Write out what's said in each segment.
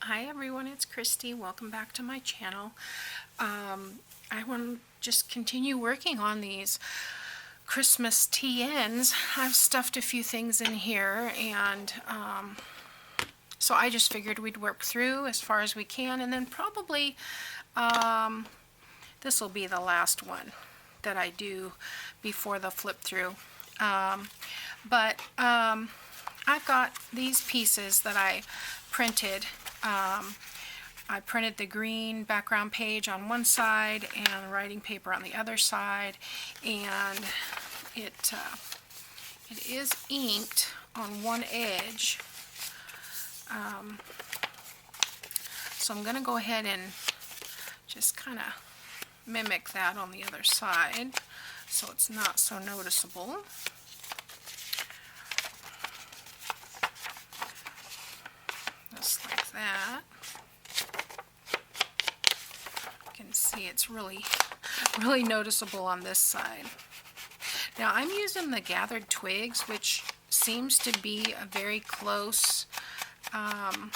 Hi everyone, it's Kristi. Welcome back to my channel. I want to just continue working on these Christmas TNs. I've stuffed a few things in here, and so I just figured we'd work through as far as we can, and then probably this will be the last one that I do before the flip through. I've got these pieces that I printed. I printed the green background page on one side and writing paper on the other side, and it is inked on one edge. So I'm going to go ahead and just kind of mimic that on the other side so it's not so noticeable. Just like that. You can see it's really noticeable on this side. Now I'm using the gathered twigs, which seems to be a very close, I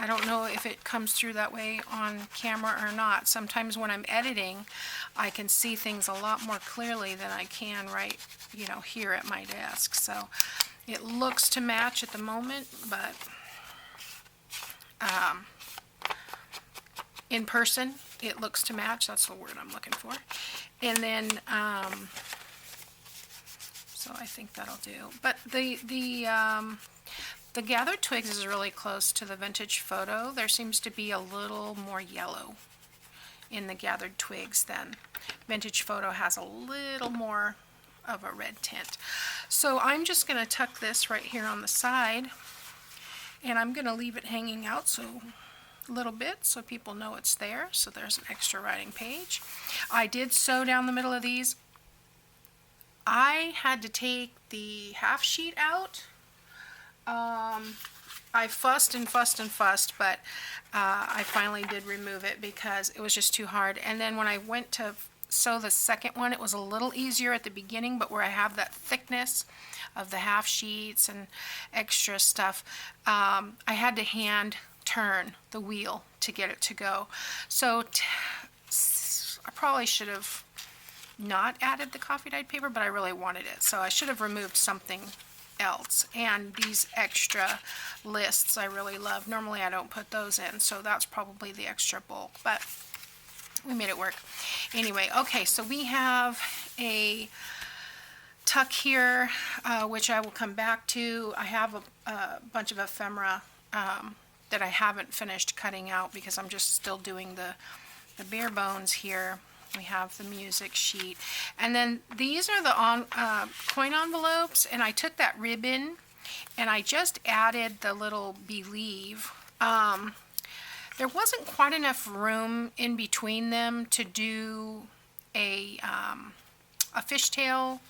don't know if it comes through that way on camera or not. Sometimes when I'm editing, I can see things a lot more clearly than I can right, here at my desk. So it looks to match at the moment, but in person, it looks to match. That's the word I'm looking for. And then, so I think that'll do. But the gathered twigs is really close to the vintage photo. There seems to be a little more yellow in the gathered twigs than vintage photo has a little more of a red tint. So I'm just going to tuck this right here on the side, and I'm going to leave it hanging out a little bit so people know it's there. So there's an extra writing page. I did sew down the middle of these. I had to take the half sheet out. I fussed and fussed and fussed, but I finally did remove it because it was just too hard. And then when I went to sew the second one, it was a little easier at the beginning, but where I have that thickness of the half sheets and extra stuff, I had to hand turn the wheel to get it to go. So I probably should have not added the coffee dyed paper, but I really wanted it, so I should have removed something else. And these extra lists I really love. Normally I don't put those in, so that's probably the extra bulk, but we made it work. Anyway, okay, so we have a tuck here, which I will come back to. I have a bunch of ephemera that I haven't finished cutting out because I'm just still doing the bare bones here. We have the music sheet, and then these are the coin envelopes, and I took that ribbon and I just added the little believe. There wasn't quite enough room in between them to do a fishtail.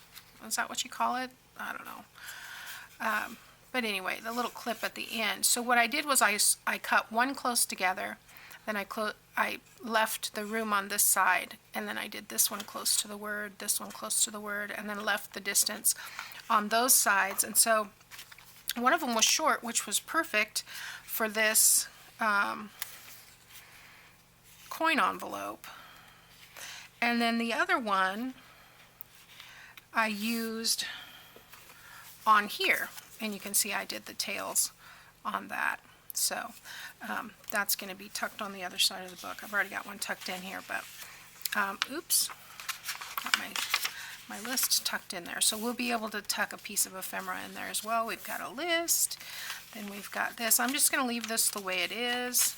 Is that what you call it? I don't know. But anyway, the little clip at the end. So what I did was I cut one close together, then I left the room on this side, and then I did this one close to the word, this one close to the word, and then left the distance on those sides. And so one of them was short, which was perfect for this coin envelope. And then the other one I used on here, and you can see I did the tails on that. So that's going to be tucked on the other side of the book. I've already got one tucked in here, but oops, got my list tucked in there. So we'll be able to tuck a piece of ephemera in there as well. We've got a list, then we've got this. I'm just going to leave this the way it is.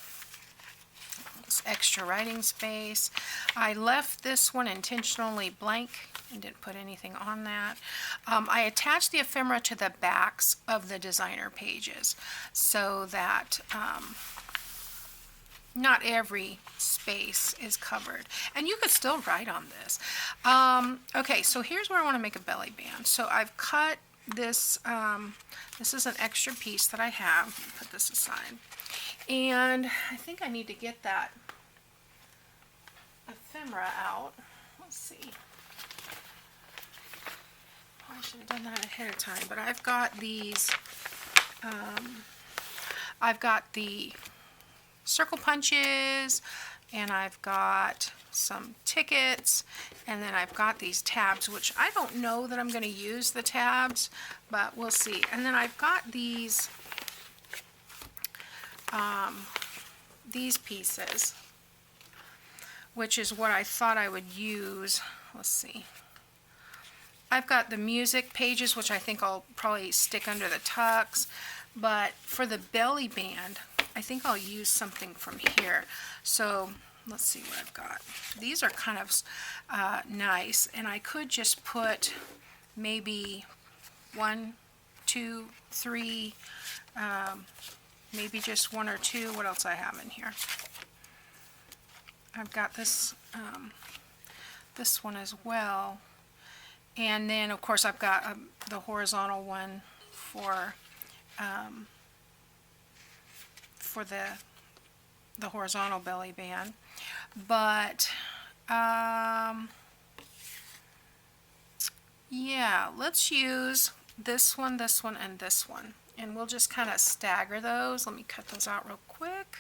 It's extra writing space. I left this one intentionally blank and didn't put anything on that. I attached the ephemera to the backs of the designer pages so that not every space is covered. And you could still write on this. Okay, so here's where I want to make a belly band. So I've cut this, this is an extra piece that I have. Put this aside. And I think I need to get that ephemera out. Let's see. I should have done that ahead of time, but I've got these I've got the circle punches, and I've got some tickets, and then I've got these tabs, which I don't know that I'm going to use the tabs, but we'll see. And then I've got these pieces, which is what I thought I would use. Let's see. I've got the music pages, which I think I'll probably stick under the tucks, but for the belly band, I think I'll use something from here. So let's see what I've got. These are kind of nice, and I could just put maybe 1, 2, 3, maybe just 1 or 2. What else I have in here? I've got this this one as well, and then of course I've got the horizontal one for the horizontal belly band. But yeah, let's use this one, and this one, and we'll just kind of stagger those. Let me cut those out real quick.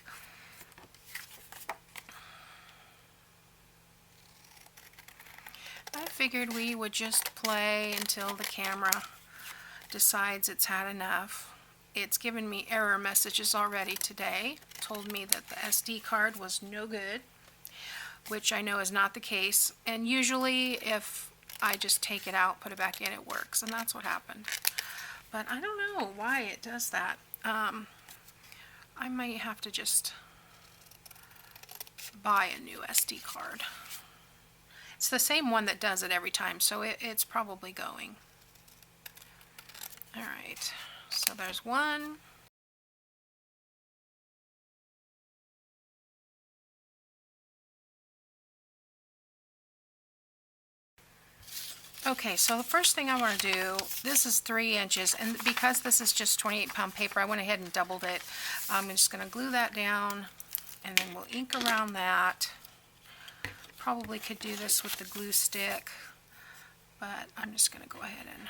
I figured we would just play until the camera decides it's had enough. It's given me error messages already today. Told me that the SD card was no good, which I know is not the case. And usually if I just take it out, put it back in, it works. And that's what happened. But I don't know why it does that. I might have to just buy a new SD card. It's the same one that does it every time, so it's probably going. All right, so there's one. Okay, so the first thing I want to do, this is 3 inches, and because this is just 28-pound paper, I went ahead and doubled it. I'm just going to glue that down, and then we'll ink around that. Probably could do this with the glue stick, but I'm just going to go ahead and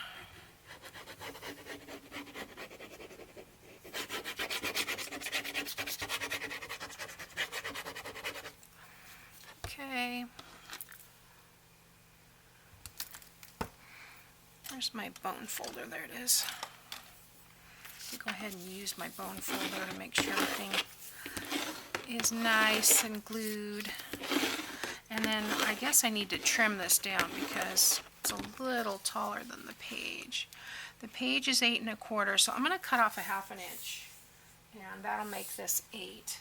okay. There's my bone folder. There it is. I'll go ahead and use my bone folder to make sure everything is nice and glued. And then I guess I need to trim this down because it's a little taller than the page. The page is 8 1/4, so I'm going to cut off a 1/2 inch, and that'll make this 8.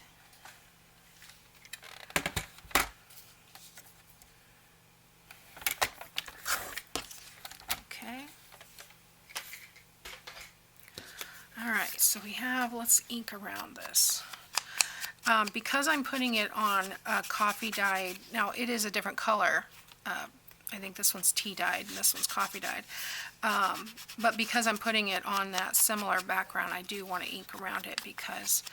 Okay. All right, so we have, let's ink around this. Because I'm putting it on coffee dyed, now it is a different color. I think this one's tea dyed and this one's coffee dyed. But because I'm putting it on that similar background, I do want to ink around it because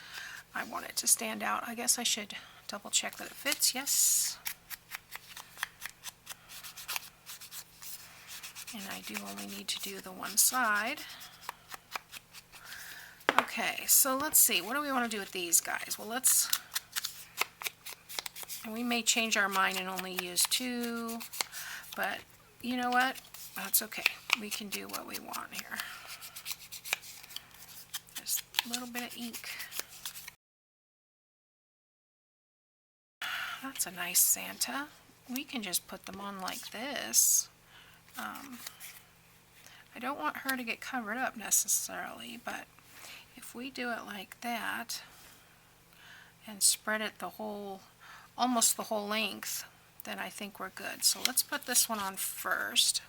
I want it to stand out. I guess I should double check that it fits. Yes. And I do only need to do the one side. Okay, so let's see, what do we want to do with these guys? Well, and we may change our mind and only use 2, but you know what? That's okay. We can do what we want here. Just a little bit of ink. That's a nice Santa. We can just put them on like this. I don't want her to get covered up necessarily, but if we do it like that and spread it almost the whole length, then I think we're good. So let's put this one on first.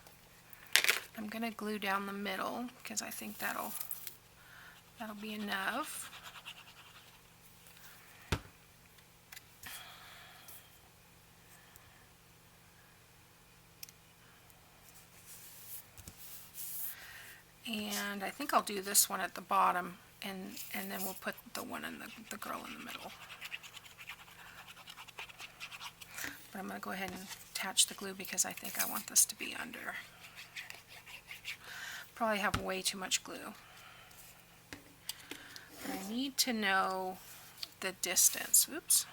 I'm going to glue down the middle because I think that'll be enough. And I think I'll do this one at the bottom, and then we'll put the one in the girl in the middle. But I'm going to go ahead and attach the glue because I think I want this to be under. Probably have way too much glue. But I need to know the distance. Oops.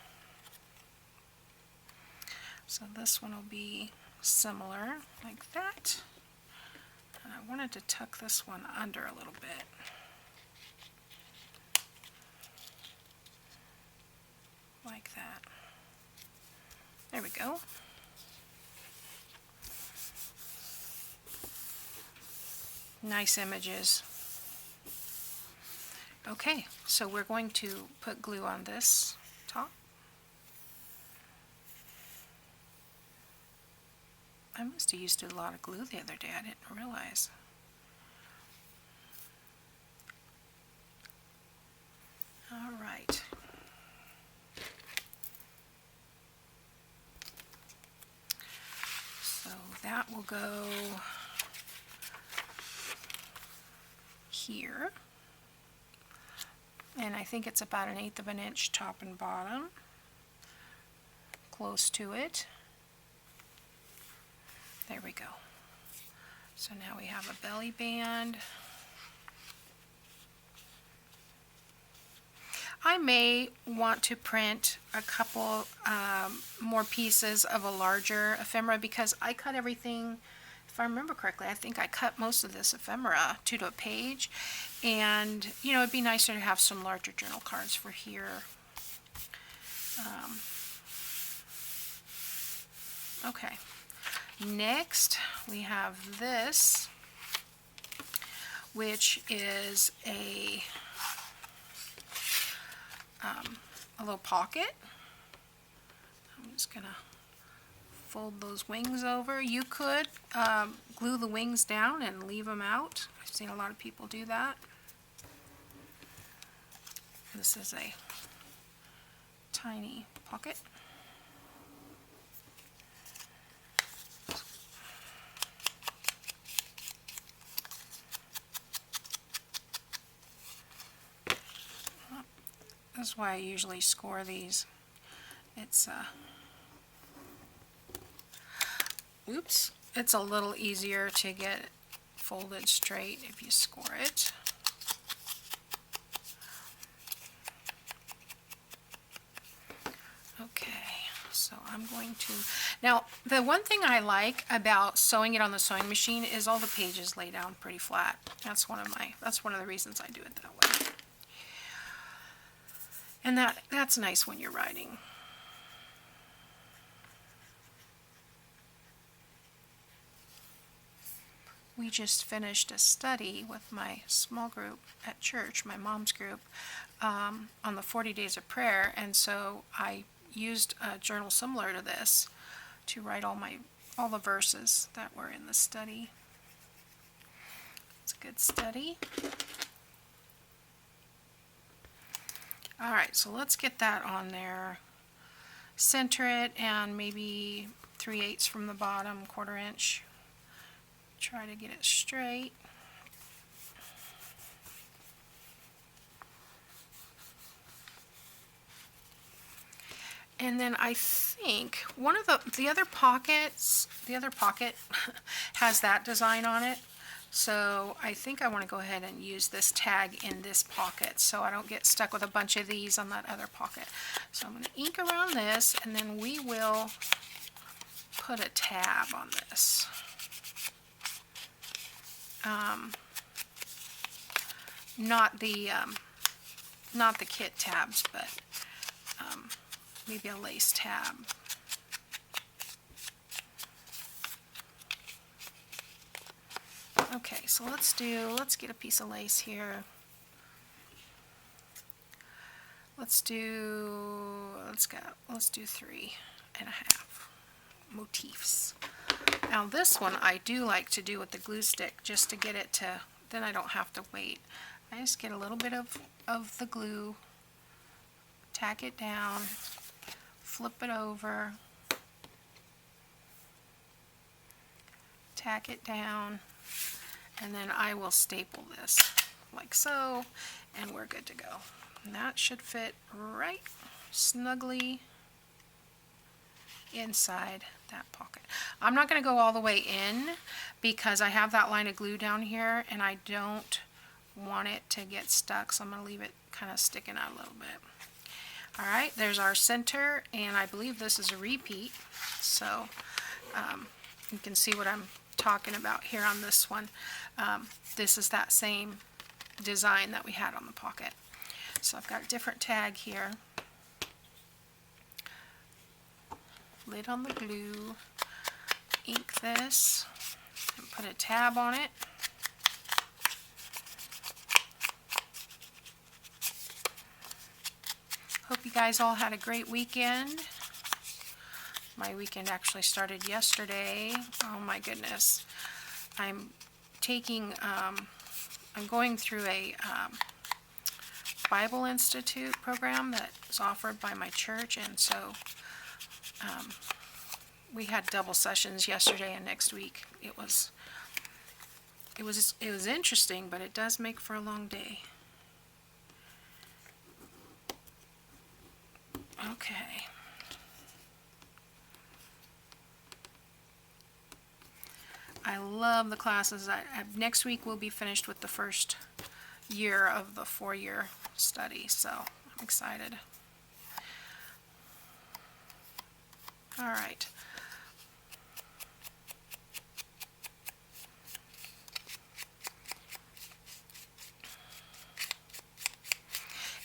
So this one will be similar, like that. And I wanted to tuck this one under a little bit. Like that. There we go. Nice images. Okay, so we're going to put glue on this top. I must have used a lot of glue the other day, I didn't realize. All right. So that will go here. And I think it's about 1/8 of an inch top and bottom. Close to it. There we go. So now we have a belly band. I may want to print a couple more pieces of a larger ephemera because I cut everything, if I remember correctly, I think I cut most of this ephemera to a page. And, you know, it'd be nicer to have some larger journal cards for here. Okay. Next, we have this, which is a little pocket. I'm just gonna fold those wings over. You could glue the wings down and leave them out. I've seen a lot of people do that. This is a tiny pocket. This is why I usually score these. It's oops, it's a little easier to get it folded straight if you score it. Okay, so I'm going to, now the one thing I like about sewing it on the sewing machine is all the pages lay down pretty flat. That's one of the reasons I do it that way. And that's nice when you're writing. We just finished a study with my small group at church, my mom's group, on the 40 days of prayer, and so I used a journal similar to this to write all the verses that were in the study. It's a good study. Alright, so let's get that on there. Center it and maybe 3/8 from the bottom, 1/4 inch. Try to get it straight. And then I think one of the other pockets, the other pocket has that design on it. So I think I want to go ahead and use this tag in this pocket so I don't get stuck with a bunch of these on that other pocket. So I'm going to ink around this, and then we will put a tab on this. Not the kit tabs, but maybe a lace tab. Okay, so let's get a piece of lace here. Let's do 3.5 motifs. Now this one I do like to do with the glue stick just to get it to, then I don't have to wait. I just get a little bit of the glue, tack it down, flip it over, tack it down, and then I will staple this like so, and we're good to go. And that should fit right snugly inside that pocket. I'm not going to go all the way in because I have that line of glue down here, and I don't want it to get stuck, so I'm going to leave it kind of sticking out a little bit. All right, there's our center, and I believe this is a repeat, so you can see what I'm talking about here on this one. This is that same design that we had on the pocket. So I've got a different tag here. Lid on the glue, ink this, and put a tab on it. Hope you guys all had a great weekend. My weekend actually started yesterday. Oh my goodness. I'm going through a Bible Institute program that is offered by my church, and so we had double sessions yesterday and next week. It was interesting, but it does make for a long day. Okay. I love the classes. Next week we'll be finished with the first year of the 4-year study, so I'm excited. All right.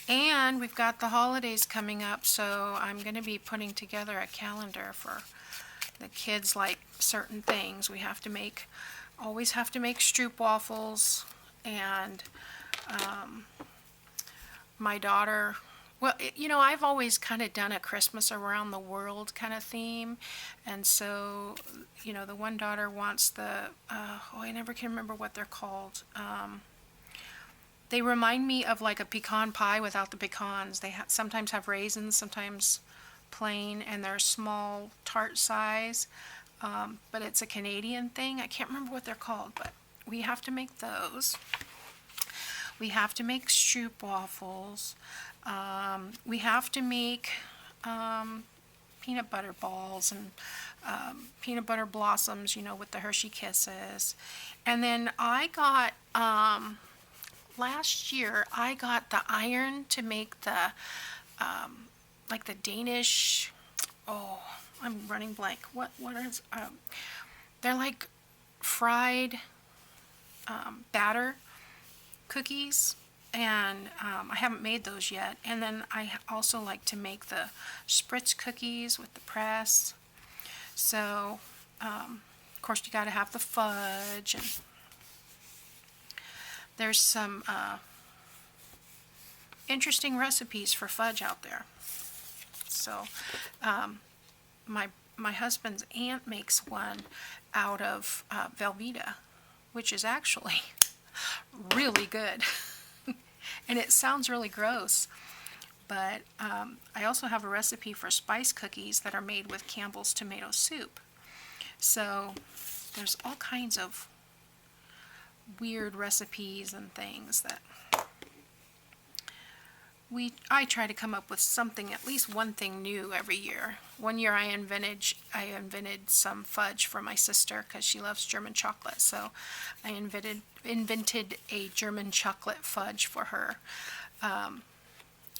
And we've got the holidays coming up, so I'm going to be putting together a calendar for the kids, like certain things. We have to make, always have to make stroopwafels, and my daughter, well, you know, I've always kind of done a Christmas around the world kind of theme, and so, you know, the one daughter wants the, I never can remember what they're called. They remind me of like a pecan pie without the pecans. They sometimes have raisins, sometimes plain, and they're small tart size, but it's a Canadian thing. I can't remember what they're called, but we have to make those. We have to make stroopwafels. We have to make peanut butter balls and peanut butter blossoms, you know, with the Hershey Kisses. And then I got, last year, I got the iron to make the, like the Danish, I'm running blank. What is, they're like fried batter cookies, and I haven't made those yet. And then I also like to make the spritz cookies with the press. So, of course, you got to have the fudge, and there's some interesting recipes for fudge out there. So, my husband's aunt makes one out of Velveeta, which is actually really good. And it sounds really gross. But I also have a recipe for spice cookies that are made with Campbell's tomato soup. So there's all kinds of weird recipes and things that I try to come up with something, at least one thing new every year. One year I invented some fudge for my sister because she loves German chocolate, so I invented a German chocolate fudge for her.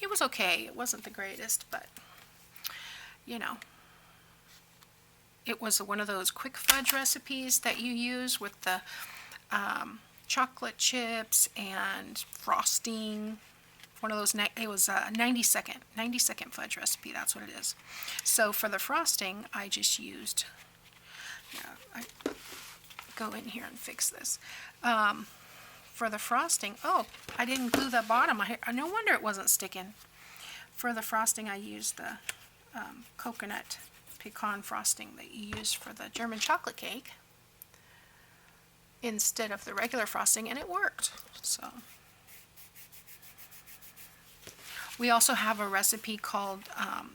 It was okay. It wasn't the greatest, but you know, it was one of those quick fudge recipes that you use with the chocolate chips and frosting. One of those, it was a 90-second fudge recipe, that's what it is. So for the frosting, I just used, I go in here and fix this. For the frosting, I didn't glue the bottom. No wonder it wasn't sticking. For the frosting, I used the coconut pecan frosting that you use for the German chocolate cake instead of the regular frosting, and it worked. So we also have a recipe called,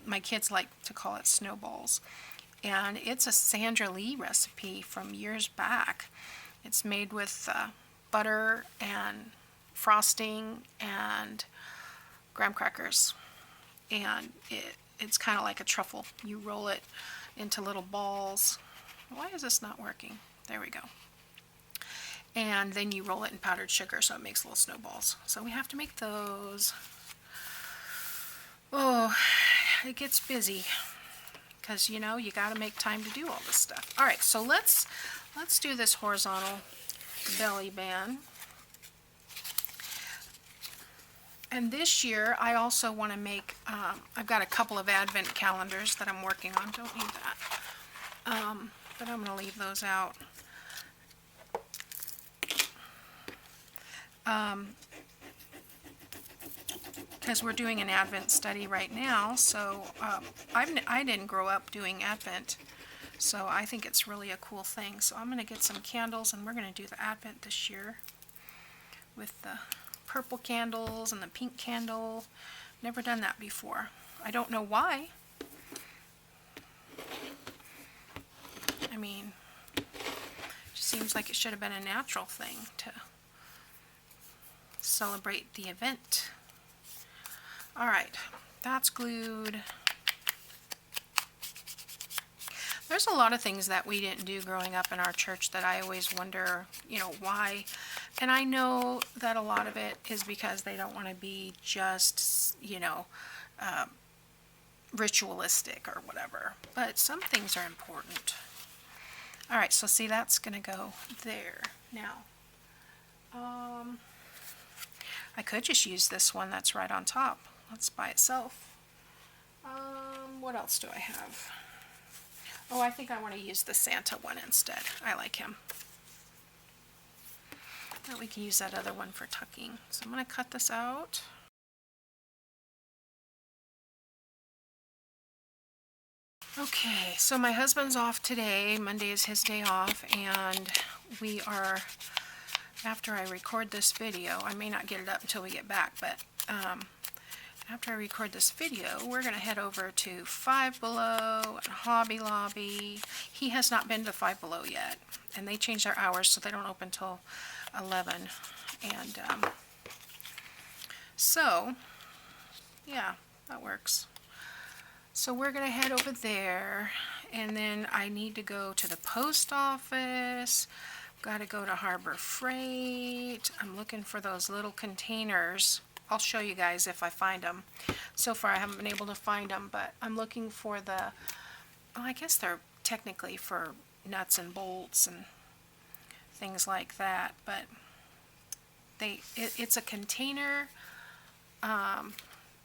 my kids like to call it snowballs, and it's a Sandra Lee recipe from years back. It's made with butter and frosting and graham crackers, and it's kind of like a truffle. You roll it into little balls. Why is this not working? There we go. and then you roll it in powdered sugar so it makes little snowballs. So we have to make those. Oh, it gets busy because you know you got to make time to do all this stuff. All right, so let's do this horizontal belly band. And this year I also want to make, I've got a couple of advent calendars that I'm working on. Don't need that. But I'm going to leave those out. Because we're doing an Advent study right now, so I didn't grow up doing Advent, so I think it's really a cool thing. So I'm going to get some candles, and we're going to do the Advent this year with the purple candles and the pink candle. Never done that before. I don't know why. I mean, it just seems like it should have been a natural thing to celebrate the event. All right, that's glued. There's a lot of things that we didn't do growing up in our church that I always wonder, you know, why. And I know that a lot of it is because they don't want to be just, you know, ritualistic or whatever. But some things are important. All right, so see, that's going to go there. Now, I could just use this one that's right on top. That's by itself. What else do I have? Oh, I think I want to use the Santa one instead. I like him. But we can use that other one for tucking. So I'm going to cut this out. Okay, so my husband's off today. Monday is his day off, and we are, after I record this video, I may not get it up until we get back, but after I record this video, we're going to head over to Five Below and Hobby Lobby. He has not been to Five Below yet, and they changed their hours, so they don't open till 11. And so, yeah, that works. So we're going to head over there, and then I need to go to the post office. Got to go to Harbor Freight. I'm looking for those little containers. I'll show you guys if I find them. So far I haven't been able to find them, but I'm looking for the, well, I guess they're technically for nuts and bolts and things like that, but it's a container,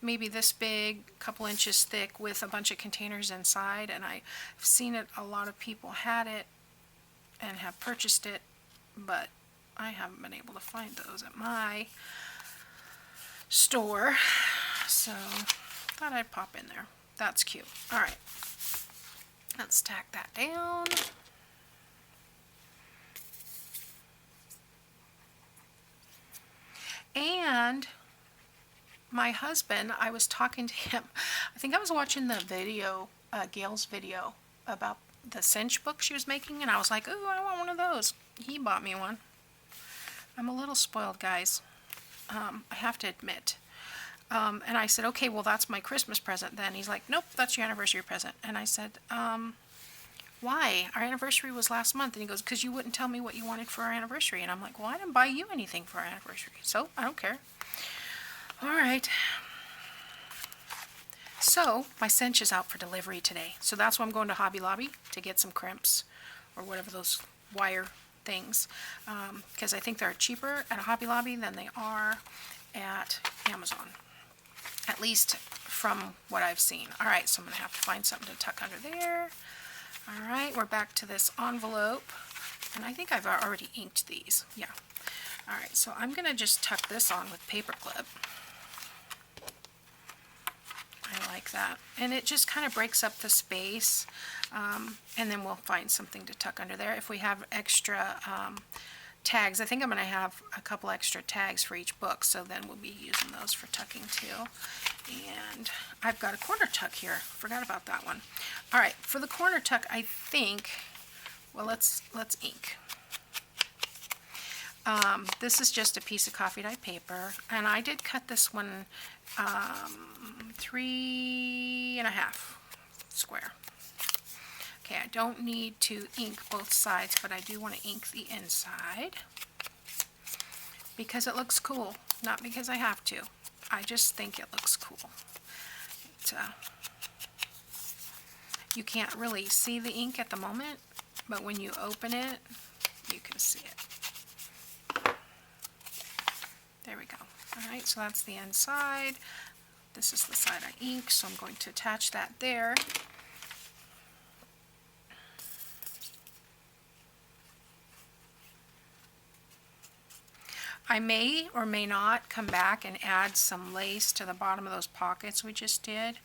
maybe this big, a couple inches thick, with a bunch of containers inside, and I've seen it, a lot of people had it and have purchased it, but I haven't been able to find those at my store, so thought I'd pop in there. That's cute. All right, let's tack that down. And my husband, I was talking to him, I think I was watching the video, Gail's video about the cinch book she was making, and I was like, ooh, I want one of those. He bought me one. I'm a little spoiled, guys. I have to admit. And I said, okay, well, that's my Christmas present then. He's like, nope, that's your anniversary present. And I said, why? Our anniversary was last month. And he goes, because you wouldn't tell me what you wanted for our anniversary. And I'm like, well, I didn't buy you anything for our anniversary, so I don't care. All right. So my cinch is out for delivery today. So that's why I'm going to Hobby Lobby to get some crimps or whatever those wire things, because I think they're cheaper at a Hobby Lobby than they are at Amazon, at least from what I've seen. All right, so I'm going to have to find something to tuck under there. All right, we're back to this envelope, and I think I've already inked these. Yeah. All right, so I'm going to just tuck this on with paper clip. I like that, and it just kind of breaks up the space, and then we'll find something to tuck under there. If we have extra tags, I think I'm going to have a couple extra tags for each book, so then we'll be using those for tucking too. And I've got a corner tuck here. Forgot about that one. All right, for the corner tuck, I think, well, let's ink. This is just a piece of coffee dye paper, and I did cut this one 3.5 square. Okay, I don't need to ink both sides, but I do want to ink the inside. because it looks cool, not because I have to. I just think it looks cool. You can't really see the ink at the moment, but when you open it, you can see it. There we go. Alright, so that's the inside. This is the side I inked, so I'm going to attach that there. I may or may not come back and add some lace to the bottom of those pockets we just did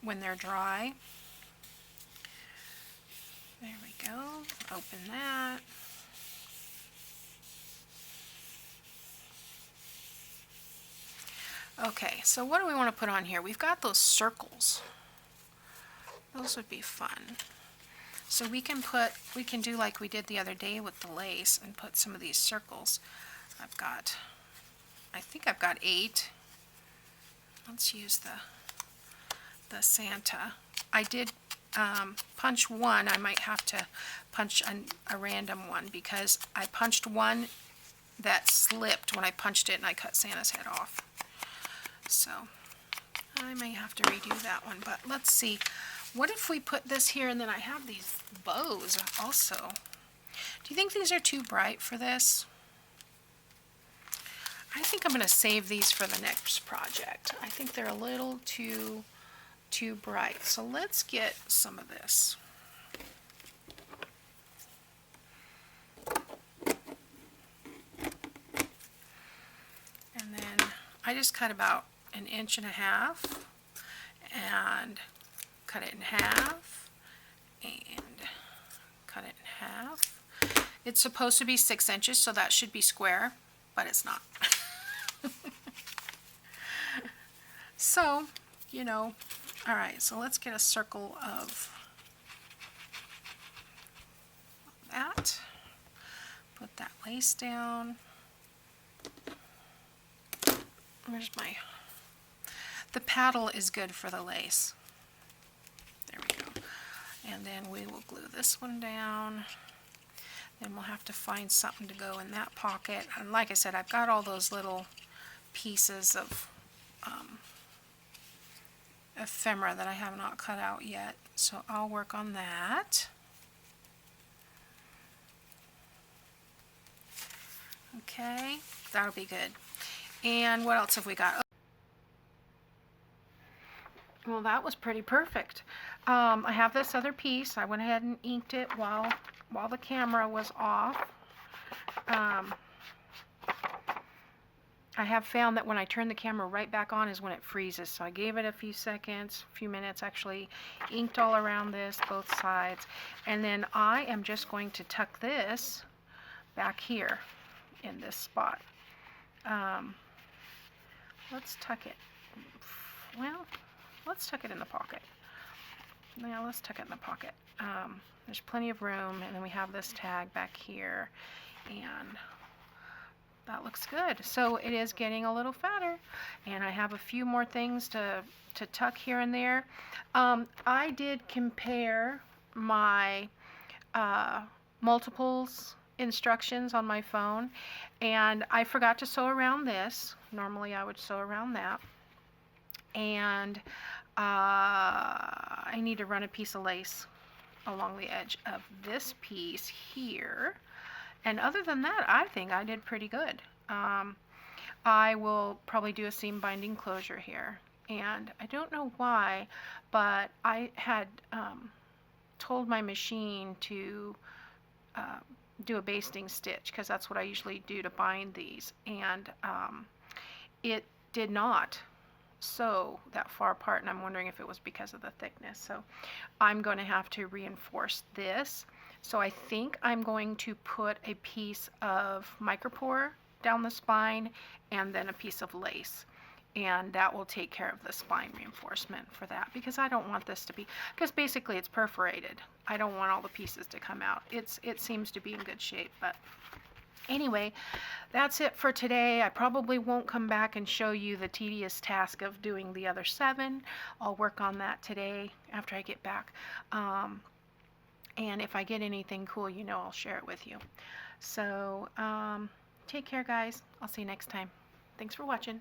when they're dry. There we go. Open that. Okay, so what do we want to put on here? We've got those circles. Those would be fun. So we can do like we did the other day with the lace and put some of these circles. I think I've got 8. Let's use the Santa. I did punch one. I might have to punch a random one because I punched one that slipped when I punched it and I cut Santa's head off. So I may have to redo that one, but let's see. What if we put this here and then I have these bows also? Do you think these are too bright for this? I think I'm going to save these for the next project. I think they're a little too bright. So let's get some of this. And then I just cut about 1.5 inches and cut it in half and cut it in half. It's supposed to be 6 inches, so that should be square, but it's not. So, you know, all right, so let's get a circle of that. Put that lace down. Where's the paddle is good for the lace. There we go. And then we will glue this one down. Then we'll have to find something to go in that pocket. And like I said, I've got all those little pieces of ephemera that I have not cut out yet. So I'll work on that. Okay, that'll be good. And what else have we got? Well, that was pretty perfect. I have this other piece. I went ahead and inked it while the camera was off. I have found that when I turn the camera right back on is when it freezes. So I gave it a few seconds, a few minutes actually, inked all around this, both sides. And then I am just going to tuck this back here in this spot. Let's tuck it. Well, let's tuck it in the pocket. Now let's tuck it in the pocket. There's plenty of room, and then we have this tag back here, and that looks good. So it is getting a little fatter, and I have a few more things to tuck here and there. I did compare my multiples instructions on my phone, and I forgot to sew around this. Normally I would sew around that, and I need to run a piece of lace along the edge of this piece here. And other than that, I think I did pretty good. I will probably do a seam binding closure here. And I don't know why, but I had told my machine to do a basting stitch, because that's what I usually do to bind these. And it did not sew that far apart, and I'm wondering if it was because of the thickness. So I'm going to have to reinforce this. So I think I'm going to put a piece of micropore down the spine and then a piece of lace, and that will take care of the spine reinforcement for that, because I don't want this to be, because basically it's perforated. I don't want all the pieces to come out. It seems to be in good shape, but anyway, that's it for today. I probably won't come back and show you the tedious task of doing the other 7. I'll work on that today after I get back. And if I get anything cool, you know, I'll share it with you. So Take care, guys. I'll see you next time. Thanks for watching.